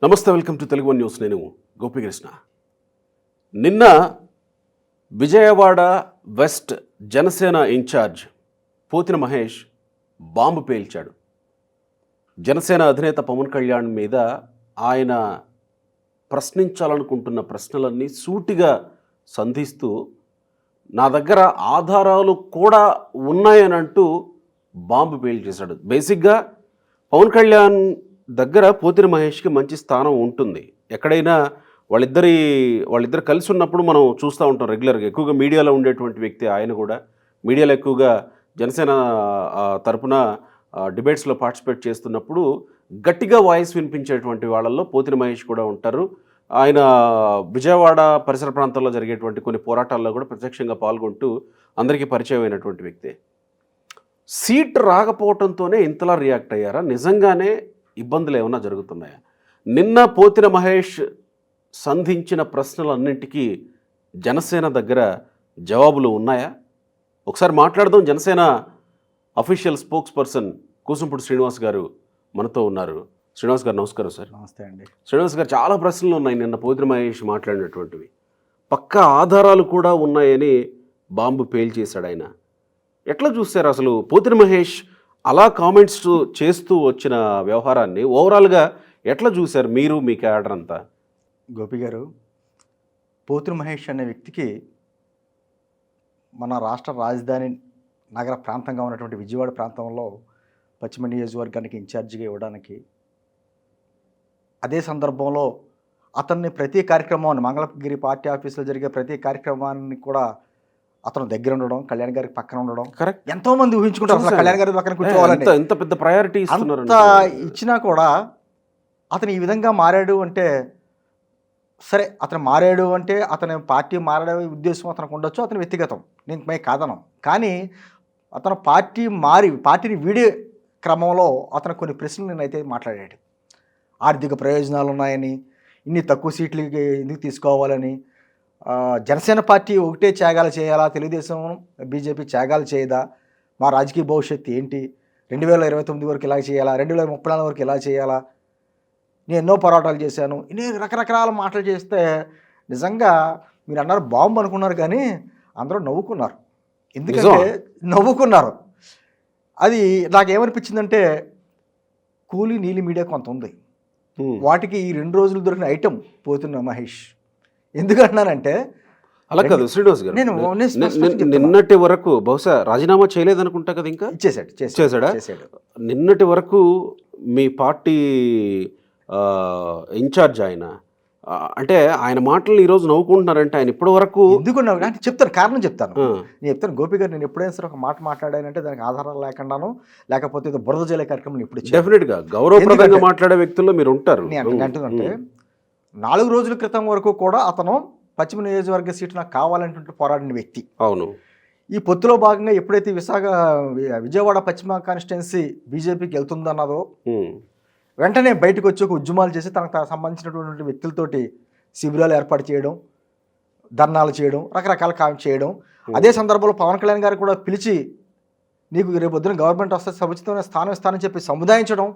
నమస్తే, welcome to Telugu one news. నేను గోపికృష్ణ. నిన్న Vijayawada west Janasena incharge Pothina Mahesh bomb పేల్చాడు. జనసేన అధినేత పవన్ కళ్యాణ్ మీద ఆయన ప్రశ్నించాలనుకుంటున్న ప్రశ్నలన్నీ సూటిగా సంధిస్తూ నా దగ్గర ఆధారాలు కూడా ఉన్నాయని అంటూ బాంబు పేల్చేశాడు. బేసిక్గా పవన్ కళ్యాణ్ దగ్గర పోతిన మహేష్కి మంచి స్థానం ఉంటుంది. ఎక్కడైనా వాళ్ళిద్దరు కలిసి ఉన్నప్పుడు మనం చూస్తూ ఉంటాం రెగ్యులర్గా. ఎక్కువగా మీడియాలో ఉండేటువంటి వ్యక్తి ఆయన కూడా. మీడియాలో ఎక్కువగా జనసేన తరపున డిబేట్స్లో పార్టిసిపేట్ చేస్తున్నప్పుడు గట్టిగా వాయిస్ వినిపించేటువంటి వాళ్ళల్లో పోతిన మహేష్ కూడా ఉంటారు. ఆయన విజయవాడ పరిసర ప్రాంతాల్లో జరిగేటువంటి కొన్ని పోరాటాల్లో కూడా ప్రత్యక్షంగా పాల్గొంటూ అందరికీ పరిచయం అయినటువంటి వ్యక్తి. సీట్ రాకపోవడంతోనే ఇంతలా రియాక్ట్ అయ్యారా? నిజంగానే ఇబ్బందులు ఏమైనా జరుగుతున్నాయా? నిన్న పోతిన మహేష్ సంధించిన ప్రశ్నలన్నింటికీ జనసేన దగ్గర జవాబులు ఉన్నాయా? ఒకసారి మాట్లాడదాం. Janasena official spokesperson Koosumpudi Srinivas గారు మనతో ఉన్నారు. శ్రీనివాస్ గారు నమస్కారం సార్. నమస్తే అండి. శ్రీనివాస్ గారు, చాలా ప్రశ్నలు ఉన్నాయి నిన్న పోతిన మహేష్ మాట్లాడినటువంటివి. పక్కా ఆధారాలు కూడా ఉన్నాయని బాంబు పేల్చేశాడు ఆయన. ఎట్లా చూశారు అసలు పోతిన మహేష్ అలా కామెంట్స్ చేస్తూ వచ్చిన వ్యవహారాన్ని? ఓవరాల్గా ఎట్లా చూశారు మీరు, మీ క్యాడర్ అంతా? గోపి గారు, పోతిన మహేష్ అనే వ్యక్తికి మన రాష్ట్ర రాజధాని నగర ప్రాంతంగా ఉన్నటువంటి విజయవాడ ప్రాంతంలో పశ్చిమ నియోజకవర్గానికి ఇన్ఛార్జిగా ఇవ్వడానికి, అదే సందర్భంలో అతన్ని ప్రతి కార్యక్రమాన్ని, మంగళగిరి పార్టీ ఆఫీసులో జరిగే ప్రతి కార్యక్రమాన్ని కూడా అతను దగ్గర ఉండడం, కళ్యాణ్ గారికి పక్కన ఉండడం. కరెక్ట్. ఎంతో మంది ఊహించుకుంటారు అసలు కళ్యాణ్ గారి పక్కన కూర్చోవాలని. ఎంత పెద్ద ప్రయారిటీ అంత ఇచ్చినా కూడా అతను ఈ విధంగా మారాడు అంటే, సరే అతను మారాడు అంటే అతని పార్టీ మారడే ఉద్దేశం అతనికి ఉండొచ్చు, అతని వ్యక్తిగతం, నేను మేము కాదనం. కానీ అతను పార్టీని వీడే క్రమంలో అతను కొన్ని ప్రశ్నలు నేనైతే మాట్లాడాడు. ఆర్థిక ప్రయోజనాలు ఉన్నాయని, ఇన్ని తక్కువ సీట్లకి ఎందుకు తీసుకోవాలని, జనసేన పార్టీ ఒకటే త్యాగాలు చేయాలా, తెలుగుదేశం బీజేపీ త్యాగాలు చేయదా, మా రాజకీయ భవిష్యత్తు ఏంటి, 2029 వరకు ఇలా చేయాలా, 2034 వరకు ఇలా చేయాలా, నేను ఎన్నో పోరాటాలు చేశాను, ఇన్ని రకరకాల మాటలు చేస్తే నిజంగా మీరు అన్నారు బాంబు అనుకున్నారు, కానీ అందరూ నవ్వుకున్నారు. ఎందుకంటే నవ్వుకున్నారు. అది నాకేమనిపించిందంటే, కూలీ నీలి మీడియా కొంత ఉంది, వాటికి ఈ 2 రోజులు దొరికిన ఐటెం పోతున్న మహేష్. ఎందుకంటున్నానంటే, అలా కాదు శ్రీనివాస్ గారు, నిన్నటి వరకు బహుశా రాజీనామా చేయలేదనుకుంటా కదా, ఇంకా చేశాడా? నిన్నటి వరకు మీ పార్టీ ఇన్ఛార్జ్ ఆయన, అంటే ఆయన మాటలు ఈరోజు నవ్వుకుంటున్నారంటే ఆయన ఇప్పటి వరకు ఎందుకున్నావు అంటే చెప్తాను, కారణం చెప్తాను. నేను చెప్తాను గోపి గారు, నేను ఎప్పుడైనా సరే ఒక మాట మాట్లాడానంటే దానికి ఆధారాలు లేకుండాను, లేకపోతే ఇది బురద జల్లే కార్యక్రమం ఇప్పుడు డెఫినెట్గా గౌరవప్రదంగా మాట్లాడే వ్యక్తుల్లో మీరు ఉంటారు. నేను అంటుందంటే 4 రోజుల క్రితం వరకు కూడా అతను పశ్చిమ నియోజకవర్గ సీటు నాకు కావాలంటుంటే పోరాడిన వ్యక్తి. అవును. ఈ పొత్తులో భాగంగా ఎప్పుడైతే విజయవాడ పశ్చిమ కాన్స్టిట్యున్సీ బీజేపీకి వెళ్తుందన్నదో వెంటనే బయటకు వచ్చి ఒక ఉద్యమాలు చేసి తనకు సంబంధించినటువంటి వ్యక్తులతోటి శిబిరాలు ఏర్పాటు చేయడం, ధర్నాలు చేయడం, రకరకాల కామెంట్ చేయడం. అదే సందర్భంలో పవన్ కళ్యాణ్ గారు కూడా పిలిచి, నీకు రేపు పొద్దున గవర్నమెంట్ వస్తే సముచితమైన స్థానం ఇస్తానని చెప్పి సముదాయించడం.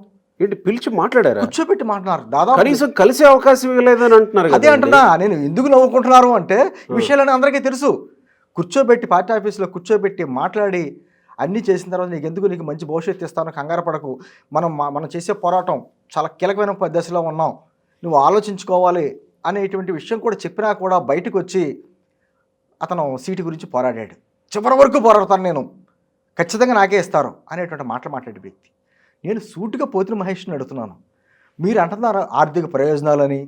ఏంటి పిలిచి మాట్లాడారు, కూర్చోబెట్టి మాట్లాడారు, దాదాపు కనీసం కలిసే అవకాశం ఇవ్వలేదని అంటున్నారు. అదే అంటున్నా నేను, ఎందుకు నవ్వుకుంటున్నారు అంటే ఈ విషయాలని అందరికీ తెలుసు. కూర్చోబెట్టి పార్టీ ఆఫీస్లో కూర్చోబెట్టి మాట్లాడి అన్నీ చేసిన తర్వాత నీకు మంచి భవిష్యత్తు ఇస్తాను, కంగారు పడకు, మనం చేసే పోరాటం చాలా కీలకమైన దశలో ఉన్నాం, నువ్వు ఆలోచించుకోవాలి అనేటువంటి విషయం కూడా చెప్పినా కూడా బయటకు వచ్చి అతను సీటు గురించి పోరాడాడు. చివరి వరకు పోరాడతాను నేను, ఖచ్చితంగా నాకే ఇస్తారు అనేటువంటి మాటలు మాట్లాడే వ్యక్తి. నేను సూటిగా పోతిన మహేష్ని అడుగుతున్నాను, మీరు అంటున్నారు ఆర్థిక ప్రయోజనాలని,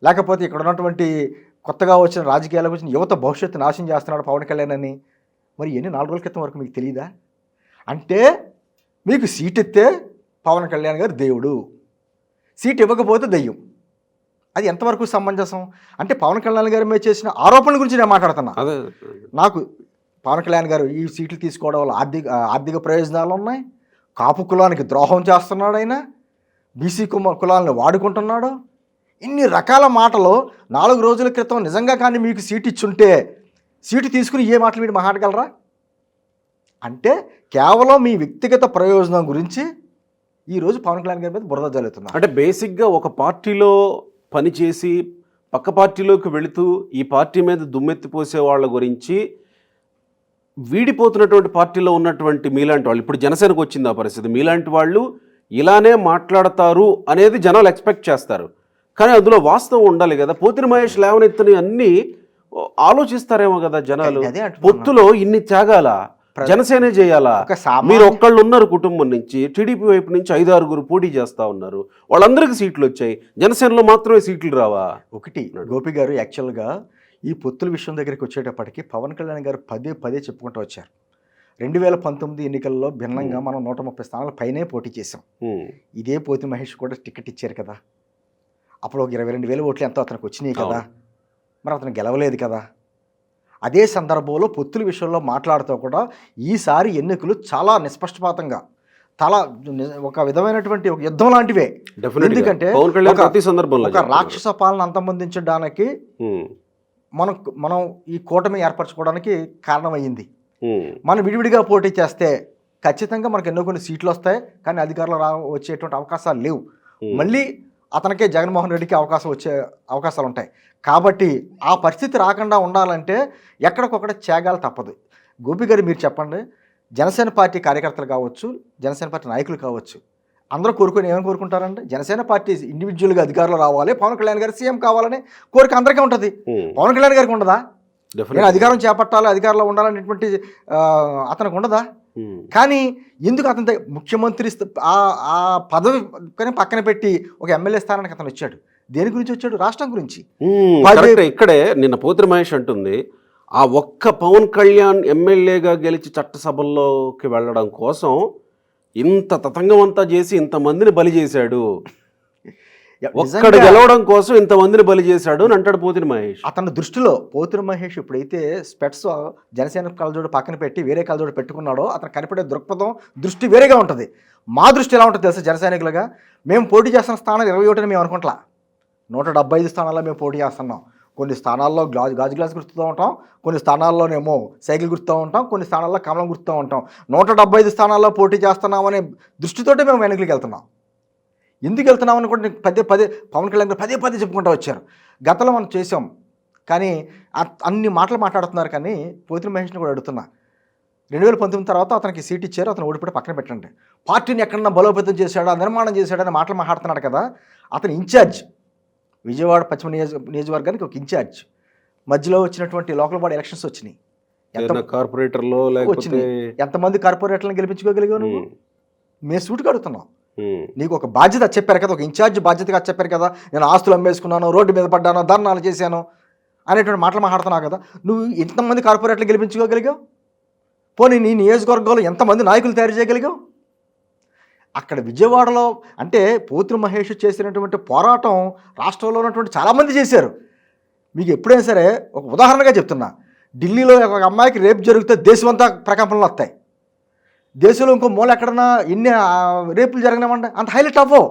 లేకపోతే ఇక్కడ ఉన్నటువంటి కొత్తగా వచ్చిన రాజకీయాలకు వచ్చిన యువత భవిష్యత్తు నాశనం చేస్తున్నాడు పవన్ కళ్యాణ్ అని. మరి ఎన్ని 4 రోజుల క్రితం వరకు మీకు తెలియదా? అంటే మీకు సీట్ ఇస్తే పవన్ కళ్యాణ్ గారు దేవుడు, సీట్ ఇవ్వకపోతే దెయ్యం. అది ఎంతవరకు సమంజసం? అంటే పవన్ కళ్యాణ్ గారి మీద చేసిన ఆరోపణల గురించి నేను మాట్లాడుతున్నా. నాకు పవన్ కళ్యాణ్ గారు ఈ సీట్లు తీసుకోవడం వల్ల ఆర్థిక ప్రయోజనాలు ఉన్నాయి, కాపు కులానికి ద్రోహం చేస్తున్నాడు, ఆయన బీసీ కులాలను వాడుకుంటున్నాడు, ఇన్ని రకాల మాటలు 4 రోజుల క్రితం నిజంగా కానీ మీకు సీట్ ఇచ్చుంటే సీటు తీసుకుని ఏ మాటలు మీరు మాట్లాడగలరా? అంటే కేవలం మీ వ్యక్తిగత ప్రయోజనం గురించి ఈ రోజు పవన్ కళ్యాణ్ గారి మీద బురద జల్లుతున్నారు. అంటే బేసిక్గా ఒక పార్టీలో పనిచేసి పక్క పార్టీలోకి వెళుతూ ఈ పార్టీ మీద దుమ్మెత్తిపోసే వాళ్ళ గురించి వీడిపోతున్నటువంటి పార్టీలో ఉన్నటువంటి మీలాంటి వాళ్ళు, ఇప్పుడు జనసేనకు వచ్చింది ఆ పరిస్థితి, మీలాంటి వాళ్ళు ఇలానే మాట్లాడతారు అనేది జనాలు ఎక్స్పెక్ట్ చేస్తారు. కానీ అందులో వాస్తవం ఉండాలి కదా. పోతిన మహేష్ లేవనెత్తని అన్నీ ఆలోచిస్తారేమో కదా జనాలు. అదే అంటున్నా. పొత్తులో ఇన్ని త్యాగాలా, జనసేనే చేయాలా? ఒక సామాన్య- మీరు ఒక్కళ్ళు ఉన్నారు కుటుంబం నుంచి, టీడీపీ వైపు నుంచి 5-6 పోటీ చేస్తా ఉన్నారు, వాళ్ళందరికీ సీట్లు వచ్చాయి, జనసేనలో మాత్రమే సీట్లు రావా? ఒకటి గోపి గారు యాక్చువల్గా ఈ పొత్తుల విషయం దగ్గరికి వచ్చేటప్పటికి పవన్ కళ్యాణ్ గారు పదే చెప్పుకుంటూ వచ్చారు. 2019 ఎన్నికల్లో భిన్నంగా మనం 130 స్థానాల పైనే పోటీ చేసాం. ఇదే పోతి మహేష్ కూడా టికెట్ ఇచ్చారు కదా, అప్పుడు ఒక 22,000 ఓట్లు ఎంతో అతనికి వచ్చినాయి కదా, మరి అతను గెలవలేదు కదా. అదే సందర్భంలో పొత్తుల విషయంలో మాట్లాడుతూ కూడా ఈసారి ఎన్నికలు చాలా నిష్పక్షపాతంగా ఒక విధమైనటువంటి ఒక యుద్ధం లాంటివే. ఎందుకంటే ఒక రాక్షస పాలన అంతమొందించడానికి మనం ఈ కూటమి ఏర్పరచుకోవడానికి కారణమయ్యింది. మనం విడివిడిగా పోటీ చేస్తే ఖచ్చితంగా మనకు ఎన్నో కొన్ని సీట్లు వస్తాయి, కానీ అధికారులు వచ్చేటువంటి అవకాశాలు లేవు. మళ్ళీ అతనికే జగన్మోహన్ రెడ్డికి వచ్చే అవకాశాలు ఉంటాయి. కాబట్టి ఆ పరిస్థితి రాకుండా ఉండాలంటే ఎక్కడికొక్కడ త్యాగాలు తప్పదు. గోపి గారు మీరు చెప్పండి, జనసేన పార్టీ కార్యకర్తలు కావచ్చు, జనసేన పార్టీ నాయకులు కావచ్చు, అందరూ ఏమని కోరుకుంటారంటే జనసేన పార్టీ ఇండివిజువల్గా అధికారులు రావాలి, పవన్ కళ్యాణ్ గారు సీఎం కావాలని కోరిక అందరికీ ఉంటుంది. పవన్ కళ్యాణ్ గారికి ఉండదా? నేను అధికారం చేపట్టాలి, అధికారంలో ఉండాలనేటువంటి అతనికి ఉండదా? కానీ ఎందుకు అతని ముఖ్యమంత్రి ఆ పదవి కానీ పక్కన పెట్టి ఒక ఎమ్మెల్యే స్థానానికి అతను వచ్చాడు? దేని గురించి వచ్చాడు? రాష్ట్రం గురించి. ఇక్కడే నిన్న పోతిన మహేష్ అంటుంది, ఆ ఒక్క పవన్ కళ్యాణ్ ఎమ్మెల్యేగా గెలిచి చట్టసభల్లోకి వెళ్ళడం కోసం ఇంత తతంగం అంతా చేసి ఇంతమందిని బలి చేశాడు, ఒక్కడ గెలవడం కోసం ఇంతమందిని బలి చేశాడు అని అంటాడు పోతిన మహేష్. అతని దృష్టిలో పోతిన మహేష్ ఎప్పుడైతే స్పెట్స్ జనసేన కళ్ళజోడు పక్కన పెట్టి వేరే కళ్ళజోడు పెట్టుకున్నాడో అతను కనిపడే దృక్పథం దృష్టి వేరేగా ఉంటుంది. మా దృష్టి ఎలా ఉంటుంది తెలుసా? జనసైనికులుగా మేము పోటీ చేస్తున్న స్థానాలు 21 అని మేము అనుకుంటా, 175 స్థానాల్లో మేము పోటీ చేస్తున్నాం. కొన్ని స్థానాల్లో గాజు గ్లాస్ గుర్తుతూ ఉంటాం, కొన్ని స్థానాల్లోనేమో సైకిల్ గుర్తూ ఉంటాం, కొన్ని స్థానాల్లో కమలం గుర్తూ ఉంటాం. 175 స్థానాల్లో పోటీ చేస్తున్నామనే దృష్టితోటే మేము ఎన్నికలకు వెళ్తున్నాం. ఎందుకు వెళ్తున్నాం అనుకుంటే పదే పవన్ కళ్యాణ్ గారు పదే చెప్పుకుంటూ వచ్చారు. గతంలో మనం చేసాం, కానీ అన్ని మాటలు మాట్లాడుతున్నారు. కానీ పోతిన మహేష్ని కూడా అడుగుతున్నా, 2019 తర్వాత అతనికి సీట్ ఇచ్చారు, అతను ఓడిపోయి పక్కన పెట్టండి, పార్టీని ఎక్కడన్నా బలోపేతం చేశాడా, నిర్మాణం చేశాడని మాటలు మాట్లాడుతున్నాడు కదా. అతను ఇన్ఛార్జ్, విజయవాడ పశ్చిమ నియోజకవర్గానికి ఒక ఇన్ఛార్జ్. మధ్యలో వచ్చినటువంటి లోకల్ బాడీ ఎలక్షన్స్ వచ్చినాయి, కార్పొరేటర్లో ఎంతమంది కార్పొరేటర్లను గెలిపించుకోగలిగావు నువ్వు? మేము సూటుకు అడుగుతున్నాం. నీకు ఒక బాధ్యత చెప్పారు కదా, ఒక ఇన్ఛార్జ్ బాధ్యతగా చెప్పారు కదా, నేను ఆస్తులు అమ్మేసుకున్నాను, రోడ్డు మీద పడ్డాను, ధర్నాలు చేశాను అనేటువంటి మాటలు మాట్లాడుతున్నావు కదా. నువ్వు ఎంతమంది కార్పొరేటర్లు గెలిపించుకోగలిగావు? పోనీ నీ నియోజకవర్గంలో ఎంతమంది నాయకులు తయారు చేయగలిగావు? అక్కడ విజయవాడలో అంటే పోతిన మహేష్ చేసినటువంటి పోరాటం రాష్ట్రంలో ఉన్నటువంటి చాలామంది చేశారు. మీకు ఎప్పుడైనా సరే ఒక ఉదాహరణగా చెప్తున్నా, ఢిల్లీలో ఒక అమ్మాయికి రేపు జరిగితే దేశమంతా ప్రకంపనలు వస్తాయి. దేశంలో ఇంకో మూల ఎక్కడన్నా ఎన్ని రేపులు జరిగినామంటే అంత హైలైట్ అవ్వవు.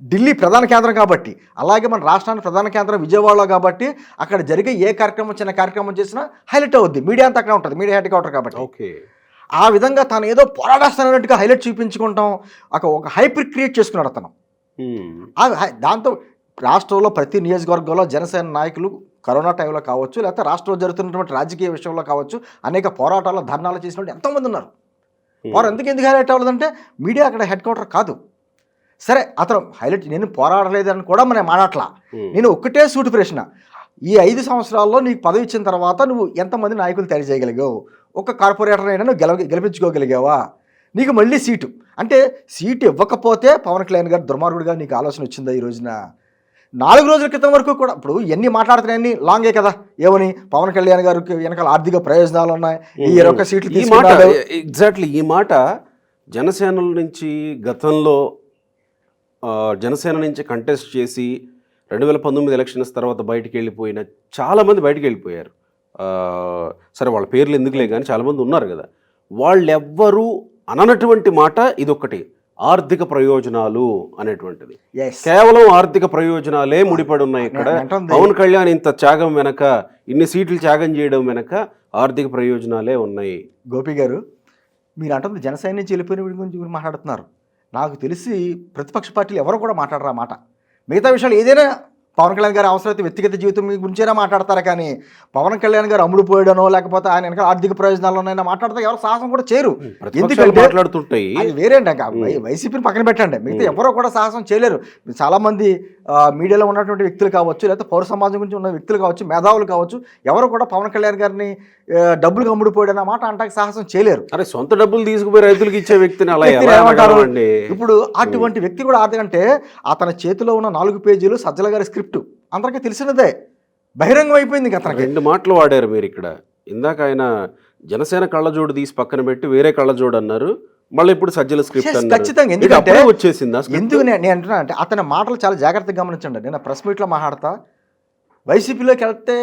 ఢిల్లీ ప్రధాన కేంద్రం కాబట్టి, అలాగే మన రాష్ట్రానికి ప్రధాన కేంద్రం విజయవాడలో కాబట్టి అక్కడ జరిగే ఏ కార్యక్రమం చిన్న కార్యక్రమం చేసినా హైలైట్ అవుద్ది. మీడియా అంతా అక్కడ ఉంటుంది, మీడియా హెడ్ క్వార్టర్ కాబట్టి. ఓకే, ఆ విధంగా తను ఏదో పోరాడేస్తున్నట్టుగా హైలైట్ చూపించుకుంటాం, ఒక హైప్ క్రియేట్ చేసుకున్నాడు అతను. దాంతో రాష్ట్రంలో ప్రతి నియోజకవర్గంలో జనసేన నాయకులు కరోనా టైంలో కావచ్చు, లేకపోతే రాష్ట్రంలో జరుగుతున్నటువంటి రాజకీయ విషయంలో కావచ్చు, అనేక పోరాటాలు ధర్నాలు చేసిన వాళ్ళు ఎంతోమంది ఉన్నారు. వారు ఎందుకు హైలైట్ అవ్వలేదంటే మీడియా అక్కడ హెడ్ క్వార్టర్ కాదు. సరే, అతను హైలైట్ నేను పోరాడలేదని కూడా మనం మాట్లాడలా. నేను ఒక్కటే సూటి ప్రశ్న, ఈ 5 సంవత్సరాల్లో నీకు పదవి ఇచ్చిన తర్వాత నువ్వు ఎంతమంది నాయకులు తయారు చేయగలిగావు? ఒక కార్పొరేటర్ అయినా నువ్వు గెలిపించుకోగలిగావా? నీకు మళ్ళీ సీటు అంటే సీటు ఇవ్వకపోతే పవన్ కళ్యాణ్ గారు దుర్మార్గుడిగా నీకు ఆలోచన వచ్చిందా ఈ రోజున? 4 రోజుల క్రితం వరకు కూడా ఇప్పుడు ఎన్ని మాట్లాడుతున్నాయన్నీ లాంగే కదా. ఏమని పవన్ కళ్యాణ్ గారికి వెనకాల ఆర్థిక ప్రయోజనాలు ఉన్నాయి, ఈ 21 సీట్లు తీసుకున్నాడు. ఎగ్జాక్ట్లీ ఈ మాట జనసేన నుంచి గతంలో జనసేన నుంచి కంటెస్ట్ చేసి 2019 ఎలక్షన్స్ తర్వాత బయటికి వెళ్ళిపోయిన చాలామంది బయటికి వెళ్ళిపోయారు. సరే, వాళ్ళ పేర్లు ఎందుకులే కానీ చాలామంది ఉన్నారు కదా. వాళ్ళెవ్వరూ అననటువంటి మాట ఇదొక్కటి, ఆర్థిక ప్రయోజనాలు అనేటువంటిది. కేవలం ఆర్థిక ప్రయోజనాలే ముడిపడి ఉన్నాయి ఇక్కడ. పవన్ కళ్యాణ్ ఇంత త్యాగం వెనక, ఇన్ని సీట్లు త్యాగం చేయడం వెనక ఆర్థిక ప్రయోజనాలే ఉన్నాయి. గోపి గారు, మీరు అంటుంది జనసేన నుంచి వెళ్ళిపోయిన గురించి మాట్లాడుతున్నారు. నాకు తెలిసి ప్రతిపక్ష పార్టీలు ఎవరు కూడా మాట్లాడరు ఆ మాట. మిగతా విషయాలు ఏదైనా పవన్ కళ్యాణ్ గారి అవసరమైతే వ్యక్తిగత జీవితం గురించైనా మాట్లాడతారు, కానీ పవన్ కళ్యాణ్ గారు అమ్ముడు పోయడనో లేకపోతే ఆయన వెనక ఆర్థిక ప్రయోజనాల్లోనైనా మాట్లాడితే ఎవరు సాహసం కూడా చేయరు. ఎందుకంటే మాట్లాడుతుంటాయి అది వేరే అండి. వైసీపీని పక్కన పెట్టండి, మిగతా ఎవరో కూడా సాహసం చేయలేరు. చాలామంది మీడియాలో ఉన్నటువంటి వ్యక్తులు కావచ్చు, లేకపోతే పౌర సమాజం గురించి ఉన్న వ్యక్తులు కావచ్చు, మేధావులు కావచ్చు, ఎవరు కూడా పవన్ కళ్యాణ్ గారిని డబ్బులు అమ్ముడు పోయడం మాట అంటానికి సాహసం చేయలేరు. అరే సొంత డబ్బులు తీసుకుపోయి రైతులకు ఇచ్చే వ్యక్తిని అలా ఏమంటారు? ఇప్పుడు అటువంటి వ్యక్తి కూడా అంటే అతని చేతిలో ఉన్న 4 పేజీలు సజ్జల గారి స్క్రిప్ట్ అందరికీ తెలిసినదే, బహిరంగం అయిపోయింది. అతనికి 2 మాటలు వాడారు మీరు ఇక్కడ. ఇందాక ఆయన జనసేన కళ్ళజోడు తీసి పక్కన పెట్టి వేరే కళ్ళజోడు అన్నారు, మళ్ళీ ఇప్పుడు సజ్జల స్క్రిప్ట్ ఖచ్చితంగా. ఎందుకంటే వచ్చేసిందా? ఎందుకు నేను అంటున్నా అంటే అతని మాటలు చాలా జాగ్రత్తగా గమనించండి. నేను ప్రెస్ మీట్లో మాట్లాడతా, వైసీపీలోకి వెళ్తే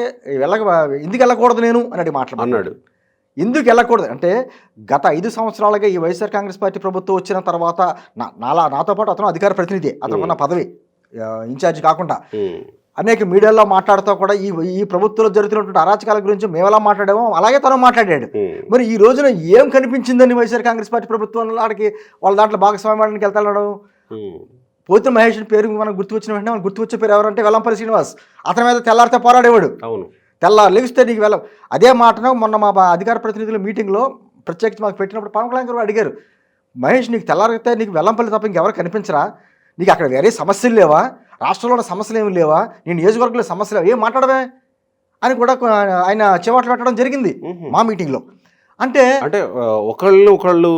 ఎందుకు వెళ్ళకూడదు నేను అని మాట్లాడు. ఎందుకు వెళ్ళకూడదు అంటే గత 5 సంవత్సరాలుగా ఈ వైఎస్ఆర్ కాంగ్రెస్ పార్టీ ప్రభుత్వం వచ్చిన తర్వాత నాతో పాటు అతను అధికార ప్రతినిధి, అతనుకున్న పదవి ఇన్ఛార్జ్ కాకుండా అనేక మీడియాలో మాట్లాడుతూ కూడా ఈ ప్రభుత్వంలో జరుగుతున్నటువంటి అరాచకాల గురించి మేము ఎలా మాట్లాడామో అలాగే తను మాట్లాడాడు. మరి ఈ రోజున ఏం కనిపించిందని వైఎస్ఆర్ కాంగ్రెస్ పార్టీ ప్రభుత్వం ఆడికి వాళ్ళ దాంట్లో భాగస్వామ్యానికి వెళ్తాడు. పోతిన మహేష్ పేరు మనకు గుర్తుకొచ్చిన వెంటనే మనకు గుర్తుకొచ్చే పేరు ఎవరంటే వెల్లంపల్లి శ్రీనివాస్. అతని మీద తెల్లారితే పోరాడేవాడు. తెల్లారు లెగిస్తే నీకు వెళ్ళం. అదే మాటను మొన్న మా అధికార ప్రతినిధుల మీటింగ్లో ప్రత్యేకించి మాకు పెట్టినప్పుడు పవన్ కళ్యాణ్ గారు అడిగారు, మహేష్ నీకు తెల్లారితే నీకు వెల్లంపల్లి తప్ప ఇంకెవరు కనిపించరా, నీకు అక్కడ వేరే సమస్యలు లేవా, రాష్ట్రంలో ఉన్న సమస్యలు ఏమి లేవా, నీ నియోజకవర్గంలో సమస్యలు ఏం మాట్లాడవే అని కూడా ఆయన చెవాట్లు పెట్టడం జరిగింది మా మీటింగ్లో. అంటే ఒకళ్ళు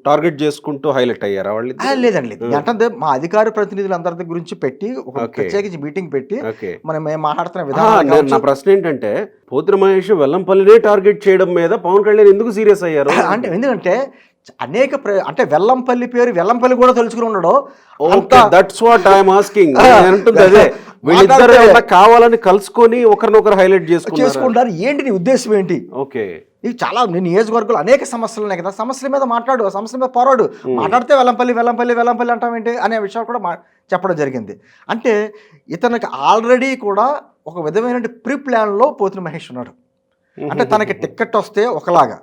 టార్గెట్ చేసుకుంటూ హైలైట్ అయ్యారా వాళ్ళు? లేదండి, అంటే మా అధికార ప్రతినిధులందరి గురించి పెట్టి ఒక ప్రత్యేకించి మీటింగ్ పెట్టి మేము మాట్లాడుతున్న విధానం. నా ప్రశ్న ఏంటంటే పోతిన మహేష్ వెల్లంపల్లినే టార్గెట్ చేయడం మీద పవన్ కళ్యాణ్ ఎందుకు సీరియస్ అయ్యారు అంటే ఎందుకంటే అనేక అంటే వెల్లంపల్లి పేరు వెల్లంపల్లి కూడా తెలుసుకుని ఉండడు. That's what I'm asking. అదే వీళ్ళిద్దరు కావాలని కలుసుకొని ఒకరినొకరు హైలైట్ చేసుకుంటారు. ఏంటి నీ ఉద్దేశం ఏంటి? ఓకే, ఇది చాలా నియోజకవర్గాలు అనేక సమస్యలు ఉన్నాయి కదా, సమస్యల మీద మాట్లాడు, సమస్యల మీద పోరాడు. మాట్లాడితే వెల్లంపల్లి వెల్లంపల్లి వెల్లంపల్లి అంటామేంటి అనే విషయాలు కూడా చెప్పడం జరిగింది. అంటే ఇతనికి ఆల్రెడీ కూడా ఒక విధమైన ప్రీ ప్లాన్లో పోతిన మహేష్ ఉన్నాడు. అంటే తనకి టిక్కెట్ వస్తే ఒకలాగా,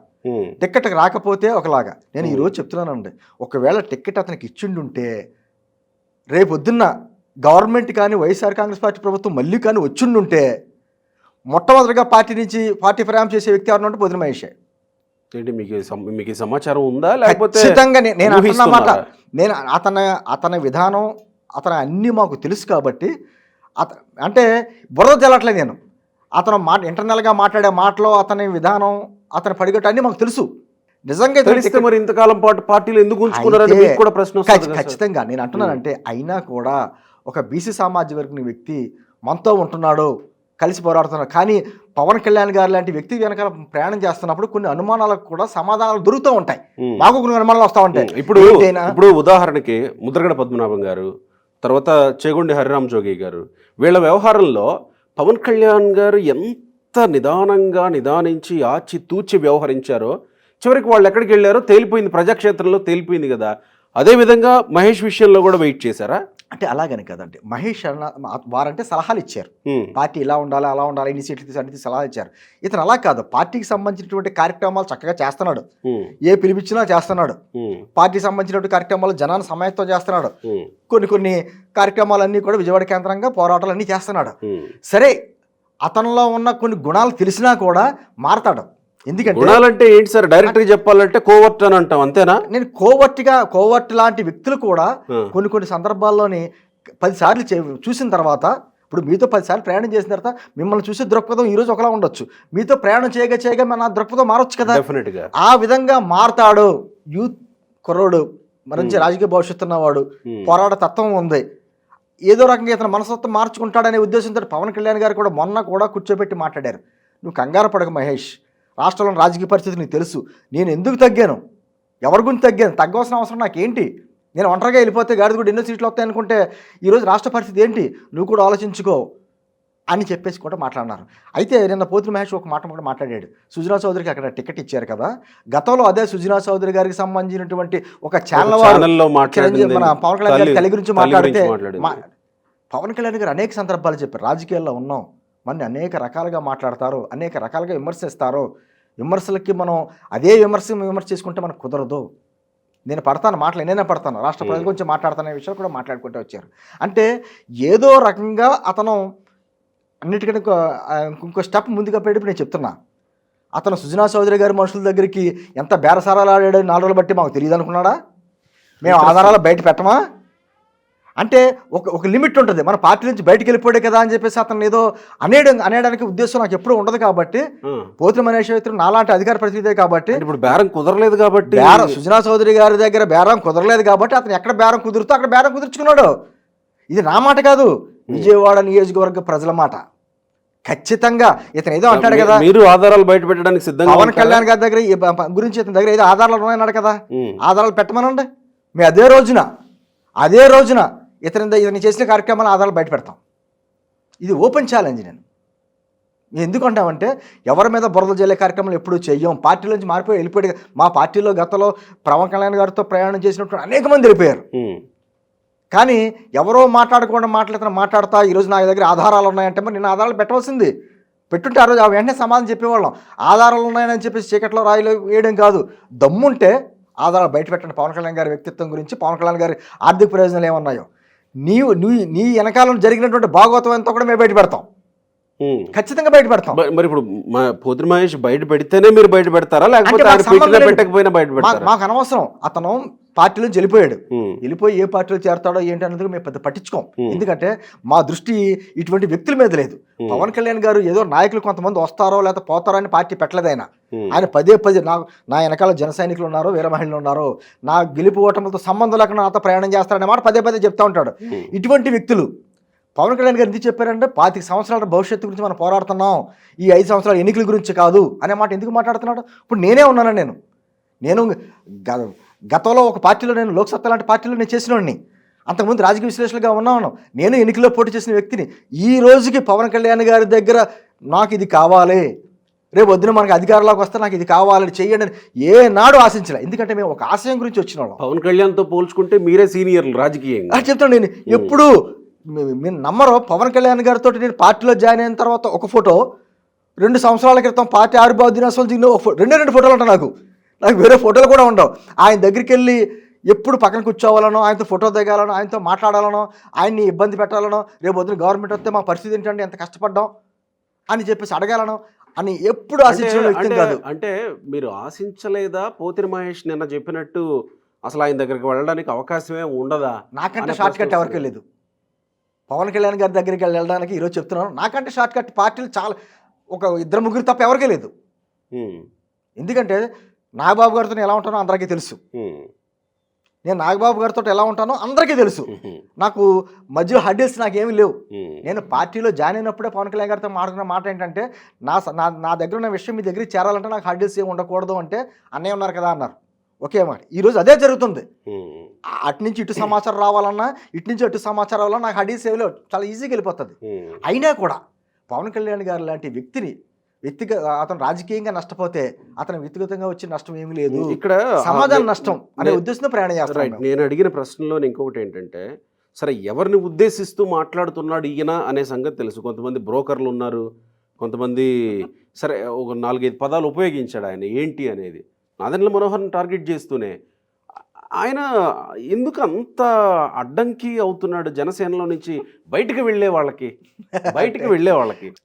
టిక్కెట్ రాకపోతే ఒకలాగా. నేను ఈరోజు చెప్తున్నానండి, ఒకవేళ టిక్కెట్ అతనికి ఇచ్చిండుంటే రేపొద్దున్న గవర్నమెంట్ కానీ వైఎస్ఆర్ కాంగ్రెస్ పార్టీ ప్రభుత్వం మళ్ళీ కానీ వచ్చిండుంటే మొట్టమొదటిగా పార్టీ ప్రయాణం చేసే వ్యక్తి ఎవరు అంటే పోతిన మహేష్. ఏంటి మీకు సమాచారం ఉందా లేకపోతే? ఖచ్చితంగా నేను అంటున్నమాట. నేను అతని విధానం అతని అన్నీ మాకు తెలుసు కాబట్టి అంటే బురద తెలట్లేదు. నేను అతను ఇంటర్నల్గా మాట్లాడే మాటలో అతని విధానం అతని పడిగట్టు అన్నీ మాకు తెలుసు. నిజంగా తెలిస్తే మరి ఇంతకాలం పాటు పార్టీలు ఎందుకు ఉంచుకున్నారని మీకు కూడా ప్రశ్న వస్తుంది. ఖచ్చితంగా నేను అంటున్నానంటే అయినా కూడా ఒక బీసీ సామాజిక వర్గం వ్యక్తి మనతో ఉంటున్నాడు, కలిసి పోరాడుతున్నాడు. కానీ పవన్ కళ్యాణ్ గారు లాంటి వ్యక్తి వెనకాల ప్రయాణం చేస్తున్నప్పుడు కొన్ని అనుమానాలకు కూడా సమాధానాలు దొరుకుతూ ఉంటాయి, మాకు కొన్ని అనుమానాలు వస్తూ ఉంటాయి. ఇప్పుడు ఉదాహరణకి ముద్రగడ పద్మనాభం గారు, తర్వాత చేగొండి హరిరామ్ జోగి గారు, వీళ్ళ వ్యవహారంలో పవన్ కళ్యాణ్ గారు ఎంత నిదానంగా నిదానించి ఆచి తూచి వ్యవహరించారో చివరికి వాళ్ళు ఎక్కడికి వెళ్ళారో తేలిపోయింది, ప్రజాక్షేత్రంలో తేలిపోయింది కదా. అదేవిధంగా మహేష్ విషయంలో కూడా వెయిట్ చేశారా? అంటే అలాగని కదండి, మహేష్ వారంటే సలహాలు ఇచ్చారు, పార్టీ ఇలా ఉండాలి అలా ఉండాలి, ఇన్ని సీట్లు తీసి సలహాలు ఇచ్చారు. ఇతను అలా కాదు, పార్టీకి సంబంధించినటువంటి కార్యక్రమాలు చక్కగా చేస్తున్నాడు, ఏ పిలిపించినా చేస్తున్నాడు, పార్టీకి సంబంధించినటువంటి కార్యక్రమాలు జనాన్ని సమాయత్తం చేస్తున్నాడు, కొన్ని కార్యక్రమాలన్నీ కూడా విజయవాడ కేంద్రంగా పోరాటాలు అన్నీ చేస్తున్నాడు. సరే, అతనిలో ఉన్న కొన్ని గుణాలు తెలిసినా కూడా మారతాడు. ఎందుకంటే గుణాలంటే ఏంటి సార్? డైరెక్ట్ గా చెప్పాలంటే కోవర్ట్ అని అంటాం, అంతేనా? నేను కోవర్ట్ లాంటి వ్యక్తులు కూడా కొన్ని సందర్భాల్లోని 10 సార్లు చూసిన తర్వాత, ఇప్పుడు మీతో 10 సార్లు ప్రయాణం చేసిన తర్వాత మిమ్మల్ని చూసే దృక్పథం ఈ రోజు ఒకలా ఉండొచ్చు, మీతో ప్రయాణం చేయగా మన దృక్పథం మారొచ్చు కదా. ఆ విధంగా మారతాడు. యూత్ కుర్రోడు, మంచి రాజకీయ భవిష్యత్తు ఉన్నవాడు, పోరాట తత్వం ఉంది, ఏదో రకంగా ఇతను మనస్తత్వం మార్చుకుంటాడనే ఉద్దేశంతో పవన్ కళ్యాణ్ గారు కూడా మొన్న కూడా కూర్చోబెట్టి మాట్లాడారు. నువ్వు కంగారు పడక మహేష్, రాష్ట్రంలో రాజకీయ పరిస్థితి నీకు తెలుసు, నేను ఎందుకు తగ్గాను, ఎవరి గురించి తగ్గాను, తగ్గవలసిన అవసరం నాకేంటి, నేను ఒంటరిగా వెళ్ళిపోతే గాడిద కూడా ఎన్నో సీట్లు వస్తాయి అనుకుంటే ఈరోజు రాష్ట్ర పరిస్థితి ఏంటి, నువ్వు కూడా ఆలోచించుకో అని చెప్పేసి కూడా మాట్లాడినారు. అయితే నిన్న పోతిన మహేష్ ఒక మాట కూడా మాట్లాడాడు. సుజనా చౌదరికి అక్కడ టికెట్ ఇచ్చారు కదా, గతంలో అదే సుజనా చౌదరి గారికి సంబంధించినటువంటి ఒక ఛానల్ మన పవన్ కళ్యాణ్ గారి తల్లి గురించి మాట్లాడితే పవన్ కళ్యాణ్ గారు అనేక సందర్భాలు చెప్పారు, రాజకీయాల్లో ఉన్నాం, మన అనేక రకాలుగా మాట్లాడతారు, అనేక రకాలుగా విమర్శిస్తారు, విమర్శలకి మనం అదే విమర్శ చేసుకుంటే మనకు కుదరదు, నేను పడతాను మాటలు, నేనే పడతాను, రాష్ట్ర ప్రజల గురించి మాట్లాడతానే విషయాలు కూడా మాట్లాడుకుంటూ వచ్చారు. అంటే ఏదో రకంగా అతను అన్నిటికంటే ఇంకో స్టెప్ ముందుగా పెట్టి నేను చెప్తున్నా, అతను సుజనా చౌదరి గారి మనుషుల దగ్గరికి ఎంత బేరసారాలు ఆడాడు 4 రోజులు బట్టి మాకు తెలియదు అనుకున్నాడా? మేము ఆధారాలు బయట పెట్టమా? అంటే ఒక లిమిట్ ఉంటుంది, మన పార్టీ నుంచి బయటకు వెళ్ళిపోయాడే కదా అని చెప్పేసి అతను ఏదో అనేయడానికి ఉద్దేశం నాకు ఎప్పుడూ ఉండదు. కాబట్టి పోతుల మనీష్ మిత్రుడు నాలాంటి అధికార ప్రతినిధే కాబట్టి, ఇప్పుడు బేరం కుదరలేదు కాబట్టి, సుజనా చౌదరి గారి దగ్గర బేరం కుదరలేదు కాబట్టి అతను ఎక్కడ బేరం కుదురుతో అక్కడ బేరం కుదుర్చుకున్నాడు. ఇది నా మాట కాదు, విజయవాడ నియోజకవర్గ ప్రజల మాట. ఖచ్చితంగా ఇతను ఏదో అంటాడు కదా, మీరు ఆధారాలు బయట పెట్టడానికి సిద్ధంగా పవన్ కళ్యాణ్ గారి దగ్గర గురించి ఇతని దగ్గర ఏదో ఆధారాలు ఉన్నాయన్నాడు కదా, ఆధారాలు పెట్టమనండి. మేము అదే రోజున ఇతని చేసిన కార్యక్రమాలు ఆధారాలు బయట పెడతాం. ఇది ఓపెన్ ఛాలెంజ్. నేను ఎందుకు అంటామంటే, ఎవరి మీద బురద జల్లే కార్యక్రమాలు ఎప్పుడూ చెయ్యం. పార్టీలో నుంచి మారిపోయి వెళ్ళిపోయాడు. మా పార్టీలో గతంలో పవన్ కళ్యాణ్ గారితో ప్రయాణం చేసినప్పుడు అనేక మంది వెళ్ళిపోయారు. కానీ ఎవరో మాట్లాడకుండా మాట్లాడతా ఈరోజు నా దగ్గర ఆధారాలు ఉన్నాయంటే మరి నేను ఆధారాలు పెట్టవలసింది. పెట్టుంటే ఆ రోజు వెంటనే సమాధానం చెప్పేవాళ్ళం. ఆధారాలు ఉన్నాయని చెప్పేసి చీకట్లో రాయిలో వేయడం కాదు, దమ్ముంటే ఆధారాలు బయట పెట్టండి. పవన్ కళ్యాణ్ గారి వ్యక్తిత్వం గురించి, పవన్ కళ్యాణ్ గారి ఆర్థిక ప్రయోజనాలు ఏమన్నాయో, నీ వెనకాలం జరిగినటువంటి భాగవతం ఎంతో కూడా మేము బయట పెడతాం, ఖచ్చితంగా బయట పెడతాం. మరి ఇప్పుడు పోతుల మహేష్ బయట పెడితేనే మీరు బయట పెడతారా, లేకపోతే పెట్టకపోయినా బయట పెడతారా? మాకు అనవసరం. అతను పార్టీలో వెళ్ళిపోయి ఏ పార్టీలో చేరతాడో ఏంటి అన్నది మేము పెద్ద పట్టించుకోం. ఎందుకంటే మా దృష్టి ఇటువంటి వ్యక్తుల మీద లేదు. పవన్ కళ్యాణ్ గారు ఏదో నాయకులు కొంతమంది వస్తారో లేకపోతే పోతారో అని పార్టీ పెట్టలేదు. ఆయన పదే నా వెనకాల జన సైనికులు ఉన్నారు, వీర మహిళలు ఉన్నారు, నా గెలుపు ఓటములతో సంబంధం లేకుండా నాతో ప్రయాణం చేస్తారనే మాట పదే చెప్తా ఉంటాడు. ఇటువంటి వ్యక్తులు పవన్ కళ్యాణ్ గారు ఎందుకు చెప్పారంటే, 25 సంవత్సరాల భవిష్యత్తు గురించి మనం పోరాడుతున్నాం, ఈ 5 సంవత్సరాల ఎన్నికల గురించి కాదు అనే మాట ఎందుకు మాట్లాడుతున్నాడు? ఇప్పుడు నేనే ఉన్నాను. నేను గతంలో ఒక పార్టీలో, నేను లోక్సత్తా లాంటి పార్టీలో నేను చేసినోడిని, అంతకుముందు రాజకీయ విశ్లేషణగా ఉన్నాను. నేను ఎన్నికల్లో పోటీ చేసిన వ్యక్తిని. ఈ రోజుకి పవన్ కళ్యాణ్ గారి దగ్గర నాకు ఇది కావాలి, రేపు వద్దున మనకి అధికారంలోకి వస్తే నాకు ఇది కావాలని చెయ్యండి అని ఏనాడు ఆశించలే. ఎందుకంటే మేము ఒక ఆశయం గురించి వచ్చిన వాళ్ళం. పవన్ కళ్యాణ్తో పోల్చుకుంటే మీరే సీనియర్లు రాజకీయంగా. చెప్తాను, నేను ఎప్పుడు మీరు నమ్మరో, పవన్ కళ్యాణ్ గారితో నేను పార్టీలో జాయిన్ అయిన తర్వాత ఒక ఫోటో, 2 సంవత్సరాల క్రితం పార్టీ ఆవిర్భావ దినోత్సవం దిగిన రెండు ఫోటోలు ఉంటాయి. నాకు వేరే ఫోటోలు కూడా ఉండవు. ఆయన దగ్గరికి వెళ్ళి ఎప్పుడు పక్కన కూర్చోవాలనో, ఆయనతో ఫోటో దిగాలనో, ఆయనతో మాట్లాడాలనో, ఆయన్ని ఇబ్బంది పెట్టాలనో, రేపు వద్దున గవర్నమెంట్ వస్తే మా పరిస్థితి ఏంటంటే ఎంత కష్టపడ్డాం అని చెప్పేసి అడగాలనో అని ఎప్పుడు ఆశించిన వ్యక్తి కాదు. అంటే మీరు ఆశించలేదా? పోతిన మహేష్ నిన్న చెప్పినట్టు అసలు ఆయన దగ్గరికి వెళ్ళడానికి అవకాశమే ఉండదా? నాకంటే షార్ట్ కట్ ఎవరికీ లేదు. పవన్ కళ్యాణ్ గారి దగ్గరికి వెళ్ళడానికి ఈరోజు చెప్తున్నాను, నాకంటే షార్ట్ కట్ పార్టీలు చాలా, ఒక 2-3 తప్ప ఎవరికీ లేదు. ఎందుకంటే నాగబాబు గారితో ఎలా ఉంటానో అందరికీ తెలుసు, నేను నాగబాబు గారితో ఎలా ఉంటానో అందరికీ తెలుసు. నాకు మధ్యలో హడ్డిల్స్ నాకేమీ లేవు. నేను పార్టీలో జాయిన్ అయినప్పుడే పవన్ కళ్యాణ్ గారితో మాట్లాడుకున్న మాట ఏంటంటే, నా దగ్గర ఉన్న విషయం మీ దగ్గరికి చేరాలంటే నాకు హడ్డిల్స్ ఏమి ఉండకూడదు అంటే, అన్నయ్య ఉన్నారు కదా అన్నారు. ఒకే మాట. ఈరోజు అదే జరుగుతుంది. అటు నుంచి ఇటు సమాచారం రావాలన్నా, ఇటు నుంచి అటు సమాచారం రావాలన్నా నాకు హడ్డిల్స్ ఏమి లేవు, చాలా ఈజీగా వెళ్ళిపోతుంది. అయినా కూడా పవన్ కళ్యాణ్ గారు లాంటి వ్యక్తిని అతను రాజకీయంగా నష్టపోతే అతను వ్యక్తిగతంగా వచ్చే నష్టం ఏమీ లేదు, ఇక్కడ సమాజం నష్టం అనే ఉద్దేశంతో ప్రయాణం చేస్తాడు. నేను అడిగిన ప్రశ్నలో ఇంకొకటి ఏంటంటే, సరే ఎవరిని ఉద్దేశిస్తూ మాట్లాడుతున్నాడు ఈయన అనే సంగతి తెలుసు. కొంతమంది బ్రోకర్లు ఉన్నారు, కొంతమంది సరే ఒక 4-5 పదాలు ఉపయోగించాడు ఆయన ఏంటి అనేది. నాదెండ్ల మనోహర్ని టార్గెట్ చేస్తూనే ఆయన ఎందుకు అంత అడ్డంకి అవుతున్నాడు జనసేనలో నుంచి బయటకు వెళ్ళే వాళ్ళకి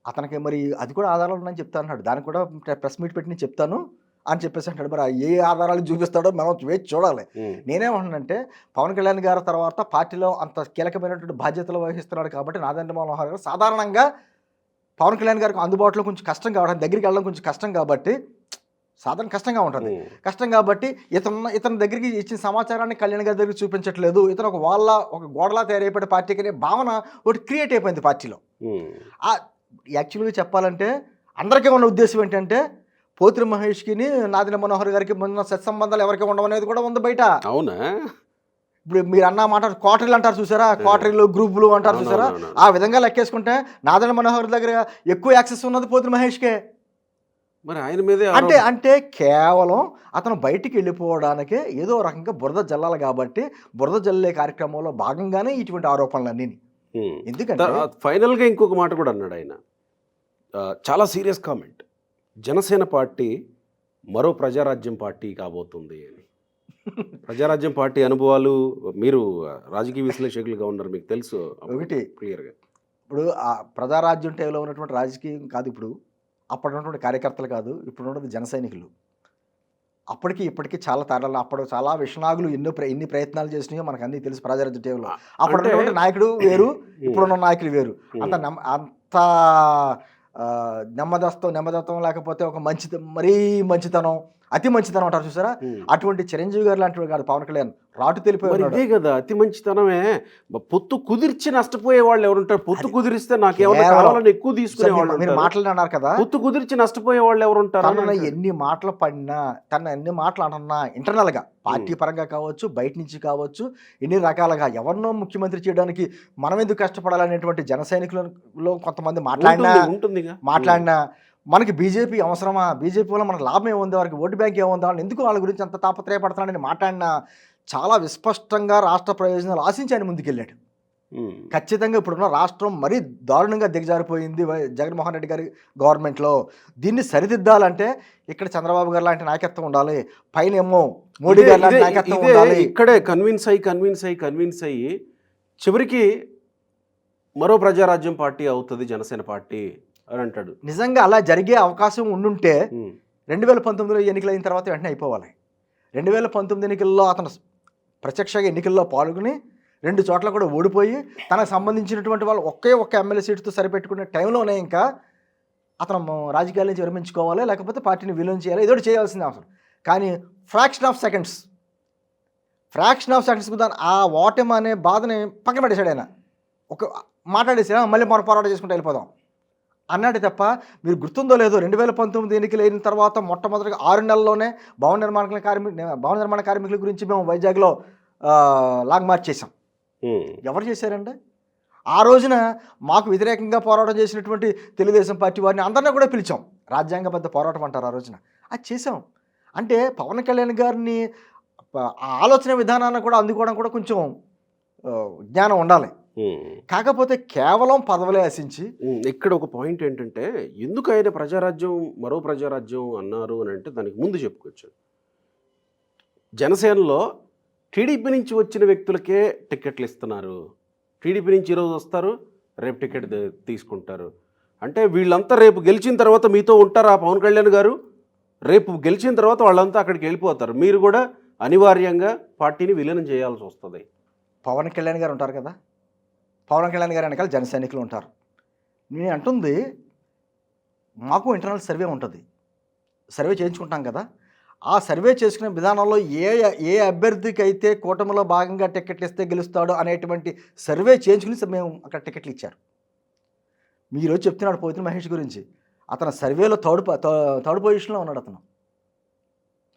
అతనికి మరి అది కూడా ఆధారాలు ఉన్నాయని చెప్తా అన్నాడు. దానికి కూడా ప్రెస్ మీట్ పెట్టి నేను చెప్తాను అని చెప్పేసి అంటాడు. మరి ఏ ఆధారాలు చూపిస్తాడో మనం వేచి చూడాలి. నేనేమంటున్నానంటే, పవన్ కళ్యాణ్ గారి తర్వాత పార్టీలో అంత కీలకమైనటువంటి బాధ్యతలు వహిస్తున్నాడు కాబట్టి నాదెండ్ల మనోహర్ గారు సాధారణంగా పవన్ కళ్యాణ్ గారికి అందుబాటులో కొంచెం కష్టం కావడం, దగ్గరికి వెళ్ళడం కొంచెం కష్టం కాబట్టి, సాధారణ కష్టంగా ఉంటుంది. కష్టం కాబట్టి ఇతని దగ్గరికి ఇచ్చిన సమాచారాన్ని కళ్యాణ్ గారి దగ్గరికి చూపించట్లేదు, ఇతను ఒక గోడలా తయారైపోయే పార్టీకి అనే భావన ఒకటి క్రియేట్ అయిపోయింది పార్టీలో. యాక్చువల్గా చెప్పాలంటే అందరికీ ఉన్న ఉద్దేశం ఏంటంటే, పోతిన మహేష్కి నాదెండ్ల మనోహర్ గారికి ఉన్న సత్సంబంధాలు ఎవరికి ఉండవు అనేది కూడా ఉంది బయట. అవునా? ఇప్పుడు మీరు అన్న మాట క్వార్టర్లు అంటారు చూసారా, క్వార్టర్లు గ్రూపులు అంటారు చూసారా, ఆ విధంగా లెక్కేసుకుంటే నాదెండ్ల మనోహర్ దగ్గర ఎక్కువ యాక్సెస్ ఉన్నది పోతిన మహేష్కే. మరి ఆయన మీదే అంటే కేవలం అతను బయటికి వెళ్ళిపోవడానికే ఏదో రకంగా బురద జల్లాలి కాబట్టి, బురద జల్లే కార్యక్రమంలో భాగంగానే ఇటువంటి ఆరోపణలన్నీ. ఎందుకంటే ఫైనల్గా ఇంకొక మాట కూడా అన్నాడు ఆయన, చాలా సీరియస్ కామెంట్, జనసేన పార్టీ మరో ప్రజారాజ్యం పార్టీ కాబోతుంది అని. ప్రజారాజ్యం పార్టీ అనుభవాలు, మీరు రాజకీయ విశ్లేషకులుగా ఉన్నారు, మీకు తెలుసు ఒకటి క్లియర్గా. ఇప్పుడు ఆ ప్రజారాజ్యం టైంలో ఉన్నటువంటి రాజకీయం కాదు ఇప్పుడు, అప్పుడు ఉన్నటువంటి కార్యకర్తలు కాదు, ఇప్పుడు ఉన్నది జన సైనికులు. అప్పటికి ఇప్పటికీ చాలా తేడాలు. అప్పుడు చాలా విషనాగులు ఎన్ని ప్రయత్నాలు చేసినాయో మనకు అన్నీ తెలుసు ప్రజారాజ్యం టైంలో. అప్పుడు ఉన్నటువంటి నాయకుడు వేరు, ఇప్పుడున్న నాయకులు వేరు. అంత నెమ్మదత్వం లేకపోతే ఒక మరీ మంచితనం, అతి మంచితనం అంటారు చూసారా, అటువంటి చిరంజీవి గారు లాంటి కాదు పవన్ కళ్యాణ్. రాటు తెలిపోయారు. ఇదే కదా అతి మంచితనమే. పొత్తు కుదిర్చి నష్టపోయే వాళ్ళు ఎవరు ఉంటారు? పొత్తు కుదిరిస్తే నాకేమన్నా కావాలని ఎక్కువ తీసుకునే వాళ్ళు మీరు మాట్లాడినారు కదా, పొత్తు కుదిర్చి నష్టపోయే వాళ్ళు ఎవరు ఉంటారు? ఎన్ని మాటలు పడినా, ఎన్ని మాటలు అంటున్నా ఇంటర్నల్ గా పార్టీ పరంగా కావచ్చు, బయట నుంచి కావచ్చు, ఎన్ని రకాలుగా ఎవరినో ముఖ్యమంత్రి చేయడానికి మనం ఎందుకు కష్టపడాలనేటువంటి జన సైనికులలో కొంతమంది మాట్లాడినా మనకి బీజేపీ అవసరమా, బీజేపీ వల్ల మనకు లాభం ఏముంది, వారికి ఓటు బ్యాంక్ ఏముంది, వాళ్ళు ఎందుకు వాళ్ళ గురించి అంత తాపత్రయపడుతున్నాడని మాట్లాడినా చాలా విస్పష్టంగా రాష్ట్ర ప్రయోజనాలు ఆశించి ఆయన ముందుకెళ్ళాడు. ఖచ్చితంగా ఇప్పుడున్న రాష్ట్రం మరీ దారుణంగా దిగజారిపోయింది జగన్మోహన్ రెడ్డి గారి గవర్నమెంట్లో. దీన్ని సరిదిద్దాలంటే ఇక్కడ చంద్రబాబు గారు లాంటి నాయకత్వం ఉండాలి, పైన ఏమో మోడీ గారు లాంటి నాయకత్వం ఉండాలి. ఇక్కడే కన్విన్స్ అయ్యి చివరికి మరో ప్రజారాజ్యం పార్టీ అవుతుంది జనసేన పార్టీ అని అంటాడు. నిజంగా అలా జరిగే అవకాశం ఉండుంటే 2019లో ఎన్నికలైన తర్వాత వెంటనే అయిపోవాలి. 2019 ఎన్నికల్లో అతను ప్రత్యక్షంగా ఎన్నికల్లో పాల్గొని 2 చోట్ల కూడా ఓడిపోయి తనకు సంబంధించినటువంటి వాళ్ళు ఒక్క ఎమ్మెల్యే సీటుతో సరిపెట్టుకునే టైంలోనే ఇంకా అతను రాజకీయాల నుంచి విరమించుకోవాలి, లేకపోతే పార్టీని విలీనం చేయాలి, ఏదో చేయాల్సిందే అవసరం. కానీ ఫ్రాక్షన్ ఆఫ్ సెకండ్స్ దాని ఆ ఓటమి అనే బాధని పక్కన పెట్టేశాడు ఆయన. ఒక మాట్లాడేసా మళ్ళీ మనం పోరాటం చేసుకుంటూ వెళ్ళిపోదాం అన్నాడు తప్ప, మీరు గుర్తుందో లేదో 2019 ఎన్నికలు అయిన తర్వాత మొట్టమొదటిగా 6 నెలల్లోనే భవన నిర్మాణ కార్మికుల గురించి మేము వైజాగ్లో లాంగ్ మార్చ్ చేసాం. ఎవరు చేశారండి? ఆ రోజున మాకు వ్యతిరేకంగా పోరాటం చేసినటువంటి తెలుగుదేశం పార్టీ వారిని అందరినీ కూడా పిలిచాం. రాజ్యాంగబద్ధ పోరాటం అంటారు ఆ రోజున, అది చేసాం. అంటే పవన్ కళ్యాణ్ గారిని ఆలోచన విధానాన్ని కూడా అందుకోవడం కూడా కొంచెం జ్ఞానం ఉండాలి. కాకపోతే కేవలం పదవులే ఆశించి ఇక్కడ ఒక పాయింట్ ఏంటంటే, ఎందుకు ఆయన మరో ప్రజారాజ్యం అన్నారు అని అంటే దానికి ముందు చెప్పుకోవచ్చు. జనసేనలో టీడీపీ నుంచి వచ్చిన వ్యక్తులకే టికెట్లు ఇస్తున్నారు. టీడీపీ నుంచి ఈరోజు వస్తారు, రేపు టికెట్ తీసుకుంటారు. అంటే వీళ్ళంతా రేపు గెలిచిన తర్వాత మీతో ఉంటారా పవన్ కళ్యాణ్ గారు? రేపు గెలిచిన తర్వాత వాళ్ళంతా అక్కడికి వెళ్ళిపోతారు. మీరు కూడా అనివార్యంగా పార్టీని విలీనం చేయాల్సి వస్తుంది. పవన్ కళ్యాణ్ గారు ఉంటారు కదా, పవన్ కళ్యాణ్ గారు వెనకాల జన సైనికులు ఉంటారు. నేను అంటుంది, మాకు ఇంటర్నల్ సర్వే ఉంటుంది, సర్వే చేయించుకుంటాం కదా, ఆ సర్వే చేసుకునే విధానంలో ఏ అభ్యర్థికి అయితే కూటమిలో భాగంగా టికెట్లు ఇస్తే గెలుస్తాడో అనేటువంటి సర్వే చేయించుకుని మేము అక్కడ టికెట్లు ఇచ్చారు. మీరు చెప్తున్నాడు పోతున్న మహేష్ గురించి, అతను సర్వేలో థర్డ్ పొజిషన్లో ఉన్నాడు అతను.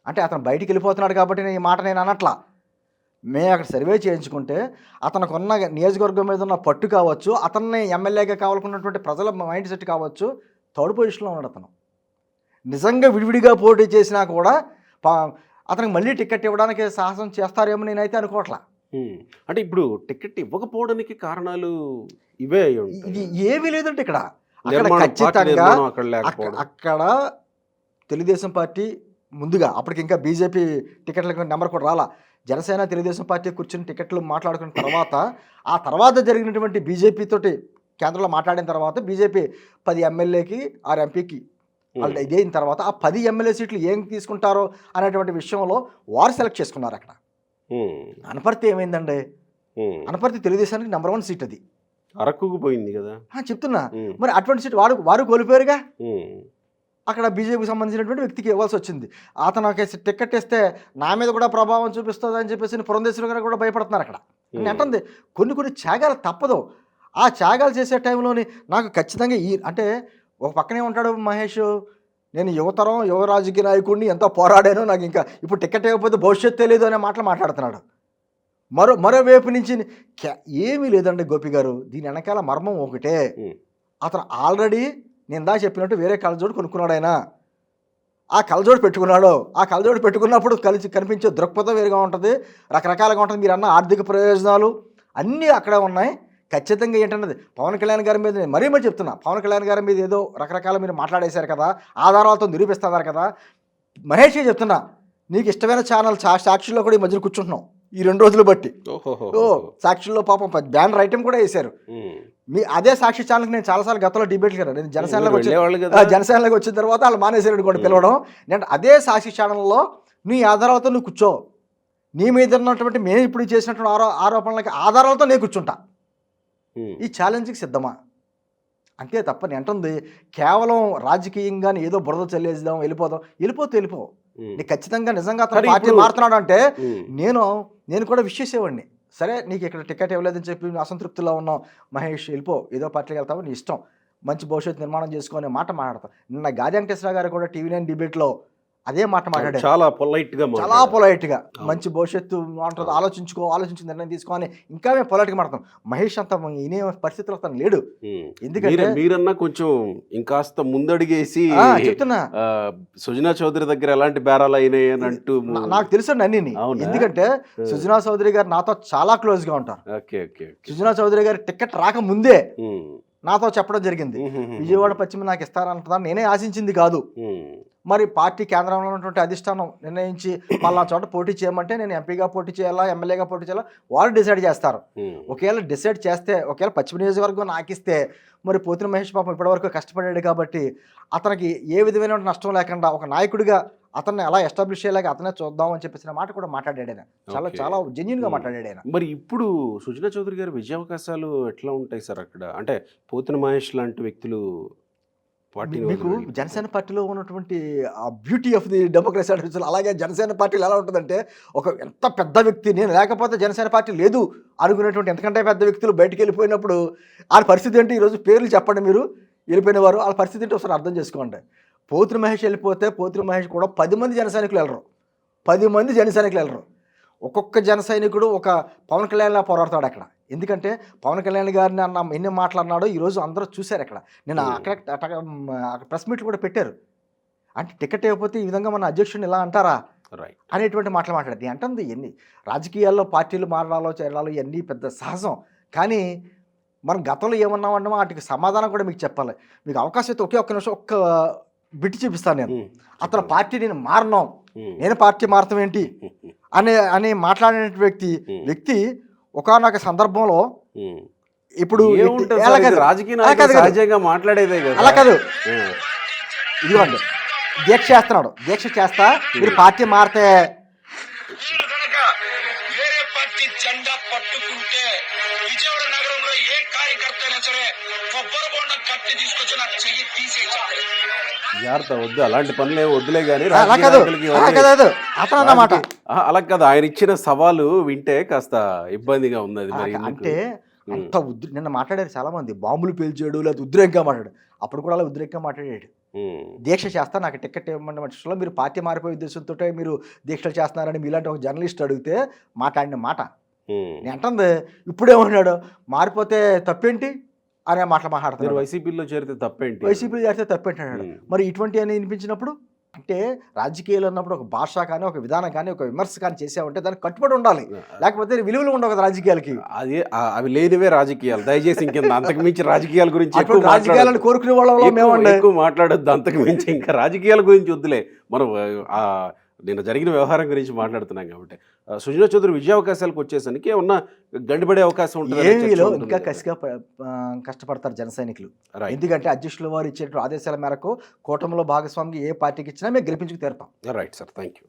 అంటే అతను బయటికి వెళ్ళిపోతున్నాడు కాబట్టి ఈ మాట నేను అనట్లా. మేము అక్కడ సర్వే చేయించుకుంటే అతనుకున్న నియోజకవర్గం మీద ఉన్న పట్టు కావచ్చు, అతన్ని ఎమ్మెల్యేగా కావాలనుకున్నటువంటి ప్రజల మైండ్ సెట్ కావచ్చు, థర్డ్ పొజిషన్లో ఉన్నాడు అతను. నిజంగా విడివిడిగా పోటీ చేసినా కూడా అతనికి మళ్ళీ టికెట్ ఇవ్వడానికి సాహసం చేస్తారేమో నేనైతే అనుకోవట్లా. అంటే ఇప్పుడు టికెట్ ఇవ్వకపోవడానికి కారణాలు ఇవే. ఇది ఏమీ లేదంటే ఇక్కడ ఖచ్చితంగా అక్కడ తెలుగుదేశం పార్టీ ముందుగా అప్పటికి ఇంకా బీజేపీ టికెట్ల నెంబర్ కూడా రాలా. జనసేన తెలుగుదేశం పార్టీ కూర్చుని టికెట్లు మాట్లాడుకున్న తర్వాత ఆ తర్వాత జరిగినటువంటి బీజేపీ తోటి కేంద్రంలో మాట్లాడిన తర్వాత బీజేపీ 10 ఎమ్మెల్యేకి 6 ఎంపీకి వాళ్ళు ఇదైన తర్వాత ఆ 10 ఎమ్మెల్యే సీట్లు ఏం తీసుకుంటారో అనేటువంటి విషయంలో వారు సెలెక్ట్ చేసుకున్నారు. అక్కడ అనపర్తి ఏమైందండి, అనపర్తి తెలుగుదేశానికి నెంబర్ 1 సీట్, అది అరకుకు పోయింది కదా చెప్తున్నా. మరి అటువంటి సీట్ వారు కోల్పోయారుగా. అక్కడ బీజేపీకి సంబంధించినటువంటి వ్యక్తికి ఇవ్వాల్సి వచ్చింది. అతను టికెట్ ఇస్తే నా మీద కూడా ప్రభావం చూపిస్తుంది అని చెప్పేసి పురంధేశ్వరి గారు కూడా భయపడుతున్నారు అక్కడ. నేను అంటుంది కొన్ని త్యాగాలు తప్పదు. ఆ త్యాగాలు చేసే టైంలోని నాకు ఖచ్చితంగా అంటే ఒక పక్కనే ఉంటాడు మహేష్, నేను యువ రాజకీయ నాయకుడిని ఎంతో పోరాడాను, నాకు ఇంకా ఇప్పుడు టికెట్ ఇవ్వకపోతే భవిష్యత్తు తెలియదు అనే మాటలు మాట్లాడుతున్నాడు. మరోవైపు నుంచి ఏమీ లేదండి గోపి గారు, దీని వెనకాల మర్మం ఒకటే. అతను ఆల్రెడీ నేను దా చెప్పినట్టు వేరే కళ్ళజోడు కొనుక్కున్నాడు. ఆయన ఆ కళ్ళజోడు పెట్టుకున్నాడు. ఆ కళ్ళజోడు పెట్టుకున్నప్పుడు కనిపించే దృక్పథం వేరుగా ఉంటుంది, రకరకాలుగా ఉంటుంది. మీరు అన్న ఆర్థిక ప్రయోజనాలు అన్నీ అక్కడే ఉన్నాయి. ఖచ్చితంగా ఏంటన్నది పవన్ కళ్యాణ్ గారి మీద మరీ చెప్తున్నా, పవన్ కళ్యాణ్ గారి మీద ఏదో రకరకాల మీరు మాట్లాడేశారు కదా, ఆధారాలతో నిరూపిస్తున్నారు కదా. మహేష్గా చెప్తున్నా, నీకు ఇష్టమైన ఛానల్ సాక్షిలో కూడా ఈ మధ్యన కూర్చుంటున్నాం ఈ 2 రోజులు బట్టి. ఓ సాక్షిలో పాపం బ్యానర్ ఐటమ్ కూడా వేశారు. అదే సాక్షి ఛానల్కి నేను చాలాసార్లు గతంలో డిబేట్లు కదా, నేను జనసేనలోకి వచ్చిన తర్వాత వాళ్ళు మానేశారు కూడా పిలవడం. నేను అదే సాక్షి ఛానల్లో నీ ఆధారాలతో నువ్వు కూర్చో, నీ మీద ఉన్నటువంటి మేము ఇప్పుడు చేసినటువంటి ఆరోపణలకి ఆధారాలతో నేను కూర్చుంటా, ఈ ఛాలెంజ్కి సిద్ధమా అంతే తప్ప నేను అంటుంది కేవలం రాజకీయంగానే ఏదో బురద చల్లేద్దాం వెళ్ళిపో. నీకు ఖచ్చితంగా నిజంగా అతను పార్టీ మారుతున్నాడు అంటే నేను కూడా విష్ చేసేవాడిని. సరే నీకు ఇక్కడ టికెట్ ఇవ్వలేదని చెప్పి అసంతృప్తిలో ఉన్నావు మహేష్, వెళ్ళిపో, ఏదో పార్టీకి వెళ్తావు, నీ ఇష్టం, మంచి భవిష్యత్తు నిర్మాణం చేసుకునే మాట మాట్లాడతాం. నిన్న గాది వెంకటేశ్వర గారు కూడా టీవీ9 డిబేట్లో అదే మాట మాట్లాడారు, చాలా పొలైట్గా మంచి భవిష్యత్తు అంటుంది, ఆలోచించి నిర్ణయం తీసుకోని ఇంకా మేము పొలైట్గా మాట్లాడతాం. మహేష్ అంత ఇనే పరిస్థితుల్లో తను లేడు. ఎందుకంటే మీరన్నా కొంచెం ఇంకాస్త ముందడిగేసి చెప్తున్నా, సుజనా చౌదరి దగ్గర ఎలాంటి బేరాలు అయినాయి అని అంటూ నాకు తెలుసు అన్ని. ఎందుకంటే సుజనా చౌదరి గారు నాతో చాలా క్లోజ్ గా ఉంటారు. సుజనా చౌదరి గారి టికెట్ రాకముందే నాతో చెప్పడం జరిగింది, విజయవాడ పశ్చిమ నాకు ఇస్తారంటదా, నేనే ఆశించింది కాదు. మరి పార్టీ కేంద్రంలో ఉన్నటువంటి అధిష్టానం నిర్ణయించి పలానా చోట పోటీ చేయమంటే నేను ఎంపీగా పోటీ చేయాలా, ఎమ్మెల్యేగా పోటీ చేయాలా, వాళ్ళు డిసైడ్ చేస్తారు. ఒకవేళ డిసైడ్ చేస్తే, ఒకవేళ పశ్చిమ నియోజకవర్గం నాకు ఇస్తే, మరి పోతిన మహేష్ పాపం ఇప్పటివరకు కష్టపడాడు కాబట్టి అతనికి ఏ విధమైన నష్టం లేకుండా ఒక నాయకుడిగా అతన్ని ఎలా ఎస్టాబ్లిష్ చేయలేక అతనే చూద్దాం అని చెప్పేసిన మాట కూడా మాట్లాడాడు ఆయన. చాలా జెన్యూన్ గా మాట్లాడాడు ఆయన. మరి ఇప్పుడు సుజనా చౌదరి గారి విజయావకాశాలు ఎట్లా ఉంటాయి సార్ అక్కడ? అంటే పోతిన మహేష్ లాంటి వ్యక్తులు మీకు జనసేన పార్టీలో ఉన్నటువంటి బ్యూటీ ఆఫ్ ది డెమోక్రసీ అంటే, అలాగే జనసేన పార్టీలో ఎలా ఉంటుందంటే, ఒక ఎంత పెద్ద వ్యక్తి నేను లేకపోతే జనసేన పార్టీ లేదు అనుకునేటువంటి ఎంతకంటే పెద్ద వ్యక్తులు బయటకు వెళ్ళిపోయినప్పుడు వాళ్ళ పరిస్థితి ఏంటి? ఈరోజు పేర్లు చెప్పండి మీరు, వెళ్ళిపోయిన వారు వాళ్ళ పరిస్థితి ఏంటి ఒకసారి అర్థం చేసుకోండి. పోతిన మహేష్ వెళ్ళిపోతే పోతిన మహేష్ కూడా 10 మంది జన సైనికులు వెళ్ళరు. ఒక్కొక్క జన సైనికుడు ఒక పవన్ కళ్యాణ్లా పోరాడతాడు అక్కడ. ఎందుకంటే పవన్ కళ్యాణ్ గారిని ఎన్ని మాట్లాడినాడో ఈరోజు అందరూ చూశారు అక్కడ. నేను అక్కడ ప్రెస్ మీట్లు కూడా పెట్టారు. అంటే టికెట్ ఇవ్వకపోతే ఈ విధంగా మన అధ్యక్షుడిని ఇలా అంటారా అనేటువంటి మాటలు మాట్లాడేది. అంటుంది ఎన్ని రాజకీయాల్లో పార్టీలు మారడాలో చేరాలో ఇవన్నీ పెద్ద సహజం. కానీ మనం గతంలో ఏమన్నామన్నా వాటికి సమాధానం కూడా మీకు చెప్పాలి. మీకు అవకాశం అయితే ఒక్క నిమిషం ఒక్క బిట్టి చూపిస్తాను. నేను అతను పార్టీ నేను మారను, నేను పార్టీ మారతం ఏంటి అని మాట్లాడిన వ్యక్తి ఒకానొక సందర్భంలో ఇప్పుడు అలా కాదు, ఇదిగోండి దీక్ష చేస్తున్నాడు, దీక్ష చేస్తా మీరు పార్టీ మారితే జెండా పట్టుకుంటే విజయవాడ నగరంలో ఏ కార్యకర్త అయినా సరే కొబ్బరి బొండం కట్టి తీసుకొచ్చి నాకు చెయ్యి తీసేయాలి. జాగ్రత్త, వద్దు అలాంటి పనులు ఏమి వద్దులే కానీ అలా కాదు. ఆయన ఇచ్చిన సవాలు వింటే కాస్త ఇబ్బందిగా ఉంది. అంటే అంత నిన్న మాట్లాడారు చాలా మంది, బాంబులు పేల్చాడు లేదా ఉద్రేకంగా మాట్లాడాడు. అప్పుడు కూడా అలా ఉద్రేకంగా మాట్లాడాడు. దీక్ష చేస్తా నాకు టికెట్ ఇవ్వమన్న పక్షంలో మీరు పార్టీ మారిపోయే ఉద్దేశంతో మీరు దీక్షలు చేస్తున్నారని మీలాంటి ఒక జర్నలిస్ట్ అడిగితే మాట్లాడిన మాట నేను అంటుంది. ఇప్పుడేమన్నాడు, మారిపోతే తప్పేంటి అనే మాటలు మాట్లాడతారు. వైసీపీలో చేరితే తప్పేంటి అన్నాడు. మరి ఇటువంటి అని వినిపించినప్పుడు అంటే రాజకీయాలు అన్నప్పుడు ఒక భాష కానీ ఒక విధానం కానీ ఒక విమర్శ కానీ చేసామంటే దానికి కట్టుబడి ఉండాలి, లేకపోతే విలువలు ఉండవు కదా రాజకీయాలకి. అవి లేనివే రాజకీయాలు. దయచేసి ఇంకేంత అంతకు మించి రాజకీయాల గురించి రాజకీయాలను కోరుకునే వాళ్ళం ఎక్కువ మాట్లాడొద్దు. అంతకు మించి ఇంకా రాజకీయాల గురించి వద్దులే, మనం నిన్న జరిగిన వ్యవహారం గురించి మాట్లాడుతున్నాం కాబట్టి. సుజనా చౌదరి విజయావకాశాలకు వచ్చేసరికి ఏమన్నా గండిపడే అవకాశం ఉంటుంది? ఇంకా కసిగా కష్టపడతారు జన సైనికులు. ఎందుకంటే అధ్యక్షుల వారు ఇచ్చే ఆదేశాల మేరకు కూటమిలో భాగస్వామికి ఏ పార్టీకి ఇచ్చినా మేము గెలిపించుకు తీరుతాం. Right sir, thank you.